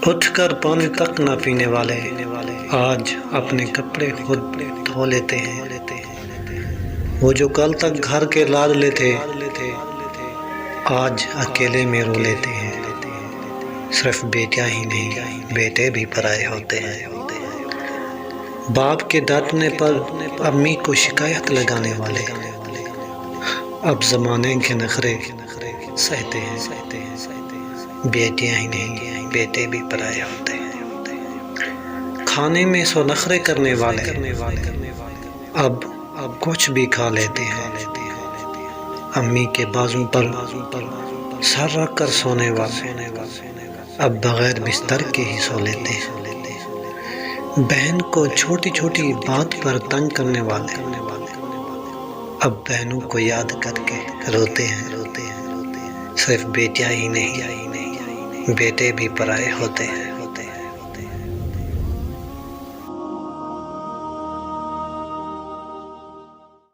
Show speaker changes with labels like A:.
A: اٹھ کر پانی تک نہ پینے والے آج اپنے کپڑے خود دھو لیتے ہیں۔ وہ جو کل تک گھر کے لاڈلے تھے آج اکیلے میں رو لیتے ہیں۔ صرف بیٹیاں ہی نہیں بیٹے بھی پرائے ہوتے ہیں۔ باپ کے ڈانٹنے پر امی کو شکایت لگانے والے اب زمانے کے نخرے سہتے ہیں۔ بیٹیاں ہی نہیں بیٹے بھی پرائے ہوتے ہیں۔ کھانے میں سو نخرے کرنے والے اب کچھ بھی کھا لیتے ہیں۔ امی کے بازو پر سر رکھ کر سونے والے اب بغیر بستر کے ہی سو لیتے ہیں۔ بہن کو چھوٹی چھوٹی بات پر تنگ کرنے والے اب بہنوں کو یاد کر کے روتے ہیں۔ صرف بیٹیاں ہی نہیں بیٹے بھی پرائے ہوتے ہیں۔